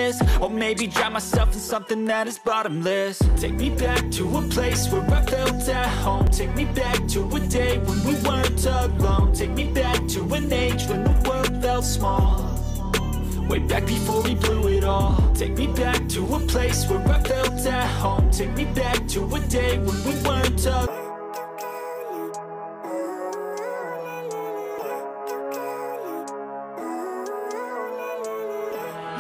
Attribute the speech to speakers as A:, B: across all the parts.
A: endless. Or maybe drown myself in something that is bottomless. Take me back to a place where I felt at home. Take me back to a day when we weren't alone. Take me back to an age when the world felt small, way back before we blew it all. Take me back to a place where I felt at home. Take me back to a day when we weren't alone.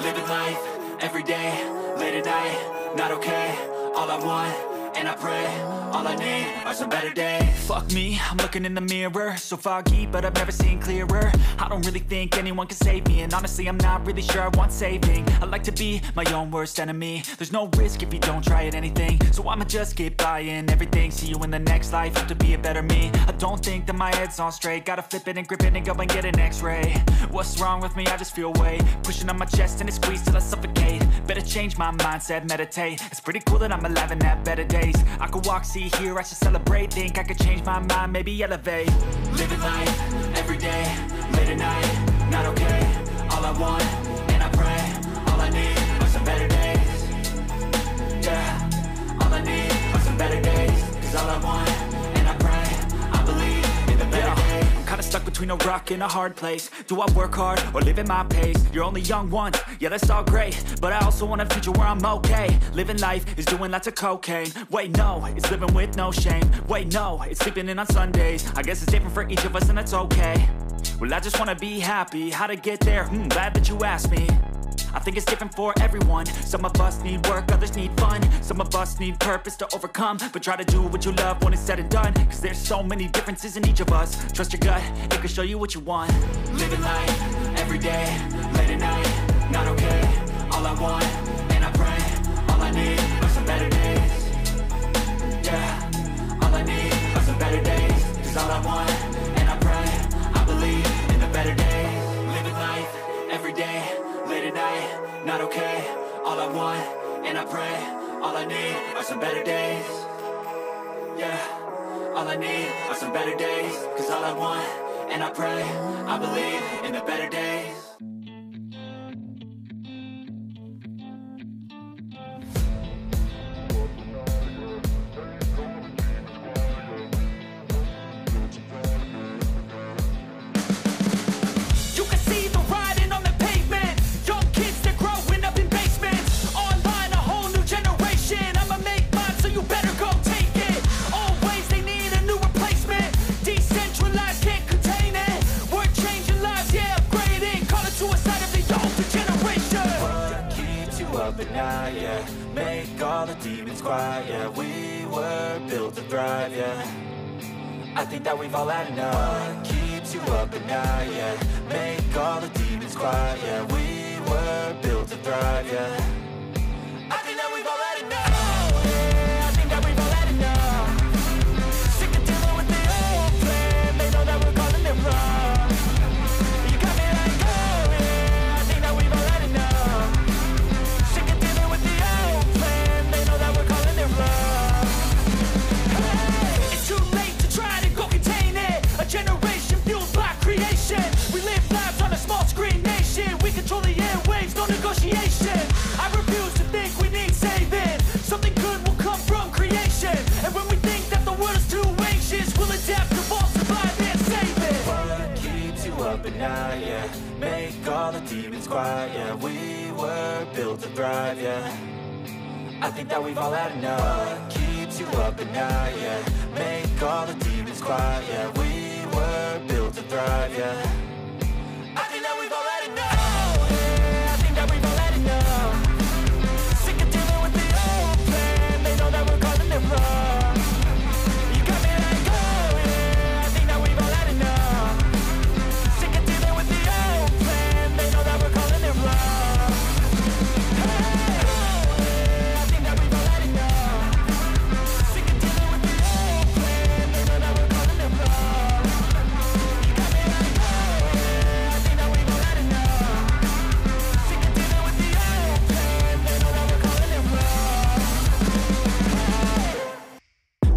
A: Living life, everyday, late at night, not okay. All I want, and I pray, all I need are some better days. Fuck me, I'm looking in the mirror, so foggy, but I've never seen clearer. I don't really think anyone can save me, and honestly I'm not really sure I want saving. I like to be my own worst enemy. There's no risk if you don't try at anything, so I'ma just get buying everything. See you in the next life, have to be a better me. I don't think that my head's on straight, gotta flip it and grip it and go and get an x-ray. What's wrong with me? I just feel weight pushing on my chest and it squeezes till I suffocate. Better change my mindset, meditate. It's pretty cool that I'm alive and have better days. I could walk, see, hear, I should celebrate. Think I could change my mind, maybe elevate. Living life, everyday, late at night, not okay. All I want, and I pray, all I need are some better days. Yeah, all I need are some better days. Cause all I want, and I pray, I believe in the better days. I'm kinda stuck between a rock and a hard place. Do I work hard or live at my pace? You're only young once, yeah that's all great, but I also want a future where I'm okay. Living life is doing lots of cocaine. Wait no, it's living with no shame. Wait no, it's sleeping in on Sundays. I guess it's different for each of us and that's okay. Well I just wanna be happy, how to get there? Glad that you asked me. I think it's different for everyone. Some of us need work, others need fun. Some of us need purpose to overcome. But try to do what you love when it's said and done. Cause there's so many differences in each of us. Trust your gut, it can show you what you want. Living life, everyday, late at night, not okay. All I want, and I pray, all I need are some better days. Yeah, all I need are some better days. Cause all I want, and I pray, I believe in the better days. Living life, everyday, late at night, not okay. All I want, and I pray, all I need are some better days. Yeah, all I need are some better days. Cause all I want, and I pray, I believe in the better days. But now, yeah, make all the demons quiet, yeah. We were built to thrive, yeah. I think that we've all had enough. What keeps you up at night, yeah. Make all the demons quiet, yeah. We were built to thrive, yeah. I think that we've all had enough. Oh, yeah, I think that we've all had enough. Sick of dealing with the old plan. They know that we're calling it wrong. You got me like, oh, yeah, I think that we've all had enough. It's too late to try to go contain it. A generation fueled by creation. We live lives on a small screen nation. We control the airwaves, no negotiation. I refuse to think we need saving. Something good will come from creation. And when we think that the world is too anxious, we'll adapt, evolve, survive and save it. What keeps you up at night, yeah. Make all the demons quiet, yeah. We were built to thrive, yeah. I think that we've all had enough. What keeps you up at night, yeah. Make all the demons quiet, yeah. We were built to thrive, yeah. I think that we've all had enough. Oh, yeah, I think that we've all had enough. Sick of dealing with the old plan. They know that we're calling it wrong. You got me like, oh, yeah, I think that we've all had enough. Sick of dealing with the old plan. They know that we're calling it wrong.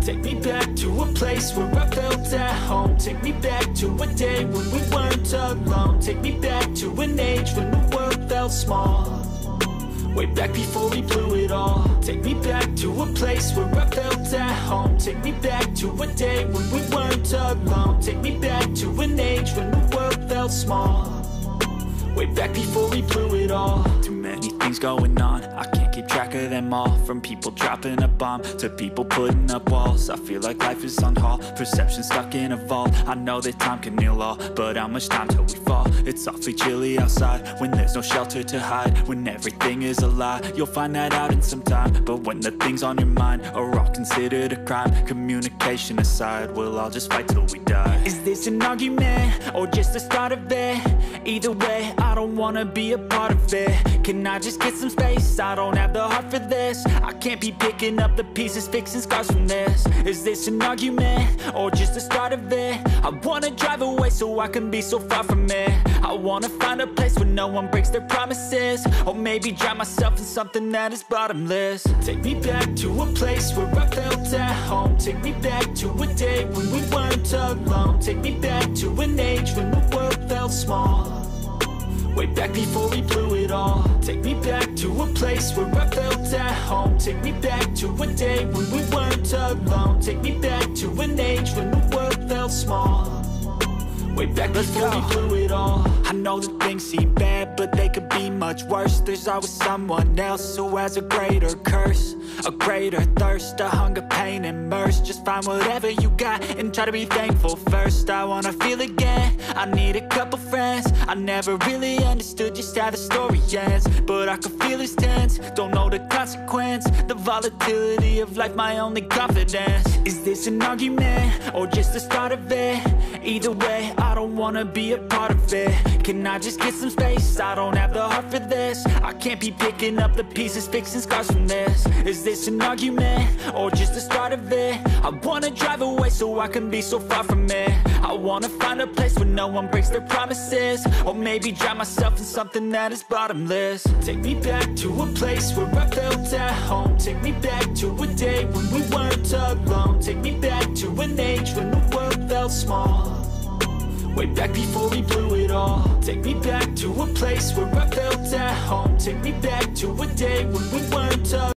A: Take me back to a place where I felt at home. Take me back to a day when we weren't alone. Take me back to an age when the world felt small, back before we blew it all. Take me back to a place where I felt at home. Take me back to a day when we weren't alone. Take me back to an age when the world felt small. Way back before we blew it all. Too many things going on, I can't keep track of them all. From people dropping a bomb to people putting up walls. I feel like life is on hold, perception stuck in a vault. I know that time can heal all, but how much time till we fall? It's awfully chilly outside when there's no shelter to hide. When everything is a lie, you'll find that out in some time. But when the things on your mind are all considered a crime, communication aside, we'll all just fight till we die. Is this an argument or just the start of it? Either way, I don't wanna be a part of it. Can I just get some space? I don't have the heart for this. I can't be picking up the pieces, fixing scars from this. Is this an argument or just the start of it? I wanna drive away so I can be so far from it. I wanna find a place where no one breaks their promises. Or maybe drown myself in something that is bottomless. Take me back to a place where I felt at home. Take me back to a day when we weren't alone. Take me back to an age when the world felt small. Way back before we blew it all. Take me back to a place where I felt at home. Take me back to a day when we weren't alone. Take me back to an age when the world felt small. Way back before we blew it all. I know that things seem bad, but they could be much worse. There's always someone else who has a greater curse, a greater thirst, a hunger, pain, and mercy. Just find whatever you got and try to be thankful first. I wanna feel again, I need a couple friends. I never really understood just how the story ends, but I can feel it's tense, don't know the consequence. The volatility of life, my only confidence. Is this an argument or just the start of it? Either way, I don't wanna be a part of it. Can I just get some space? I don't have the heart for this. I can't be picking up the pieces, fixing scars from this. Is this an argument or just the start of it? I wanna drive away so I can be so far from it. I wanna find a place where no one breaks their promises. Or maybe drown myself in something that is bottomless. Take me back to a place where I felt at home. Take me back to a day when we weren't alone. Take me back to an age when the world felt small. Way back before we blew it all. Take me back to a place where I felt at home. Take me back to a day when we weren't alone.